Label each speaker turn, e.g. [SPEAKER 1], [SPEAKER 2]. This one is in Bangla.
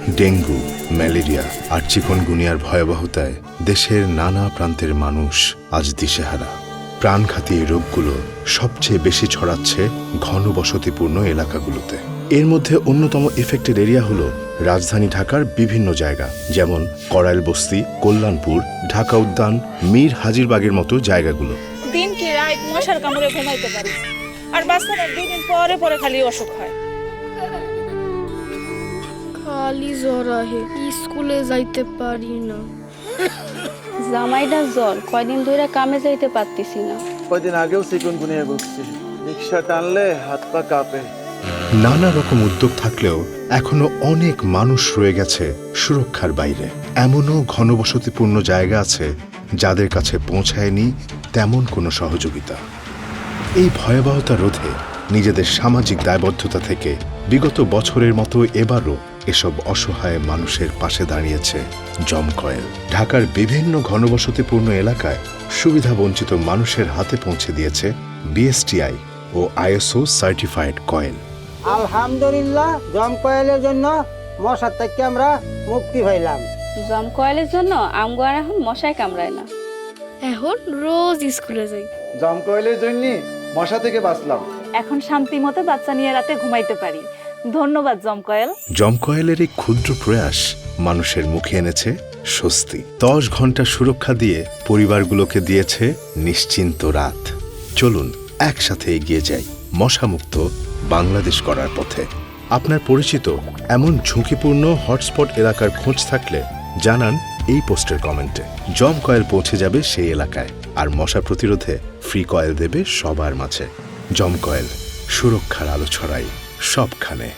[SPEAKER 1] ডেঙ্গু, ম্যালেরিয়া আর চিকনগুনিয়ার ভয়াবহতায় দেশের নানা প্রান্তের মানুষ আজ দিশেহারা। প্রাণঘাতী এই রোগগুলো সবচেয়ে বেশি ছড়াচ্ছে ঘনবসতিপূর্ণ এলাকাগুলোতে। এর মধ্যে অন্যতম এফেক্টেড এরিয়া হলো রাজধানী ঢাকার বিভিন্ন জায়গা, যেমন করাইল বস্তি, কল্যাণপুর, ঢাকা উদ্যান, মীর হাজিরবাগের মতো জায়গাগুলো।
[SPEAKER 2] দিন কি রাত মশার কামড়ে ঘুমাইতে পারি, আর বাচ্চারা 2 দিন পরে পরে খালি অসুখ হয়।
[SPEAKER 3] খালি জ্বর আহে, স্কুলে যাইতে পারি না।
[SPEAKER 4] জামাইটার জ্বর, কয়দিন ধরে কামে যাইতে পারতেছি না।
[SPEAKER 5] কয়দিন আগেও চিকনগুনিয়া ভুগছি, রিক্সা টানলে হাত পা কাঁপে।
[SPEAKER 1] নানা রকম উদ্যোগ থাকলেও এখনো অনেক মানুষ রয়ে গেছে সুরক্ষার বাইরে। এমনও ঘনবসতিপূর্ণ জায়গা আছে যাদের কাছে পৌঁছায়নি তেমন কোনো সহযোগিতা। এই ভয়াবহতা রোধে নিজেদের সামাজিক দায়বদ্ধতা থেকে বিগত বছরের মতো এবারও এসব অসহায় মানুষের পাশে দাঁড়িয়েছে জমকয়েল। ঢাকার বিভিন্ন ঘনবসতিপূর্ণ এলাকায় সুবিধাবঞ্চিত মানুষের হাতে পৌঁছে দিয়েছে বিএসটিআই ও আইএসও সার্টিফাইড কয়েল।
[SPEAKER 6] আলহামদুলিল্লাহ, জমকয়েলের জন্য মশার থেকে আমরা মুক্তি পাইলাম।
[SPEAKER 4] জমকয়েলের জন্য আমগো আর এখন মশায় কামড়ায় না।
[SPEAKER 3] এখন রোজ স্কুলে যাই।
[SPEAKER 5] জমকয়েলের জন্য মশা থেকে বাঁচলাম।
[SPEAKER 2] এখন শান্তি মতো বাচ্চা নিয়ে রাতে ঘুমাইতে পারি। ধন্যবাদ জমকয়েল।
[SPEAKER 1] জমকয়েলের এই ক্ষুদ্র প্রয়াস মানুষের মুখে এনেছে স্বস্তি। 10 ঘন্টা সুরক্ষা দিয়ে পরিবারগুলোকে দিয়েছে নিশ্চিন্ত রাত। চলুন একসাথে এগিয়ে যাই মশামুক্ত বাংলাদেশ করার পথে। আপনার পরিচিত এমন ঝুঁকিপূর্ণ হটস্পট এলাকার খোঁজ থাকলে জানান এই পোস্টের কমেন্টে। জমকয়েল পৌঁছে যাবে সেই এলাকায়, আর মশা প্রতিরোধে ফ্রি কয়েল দেবে সবার মাঝে। জমকয়েল, সুরক্ষার আলো ছড়াই সবখানে।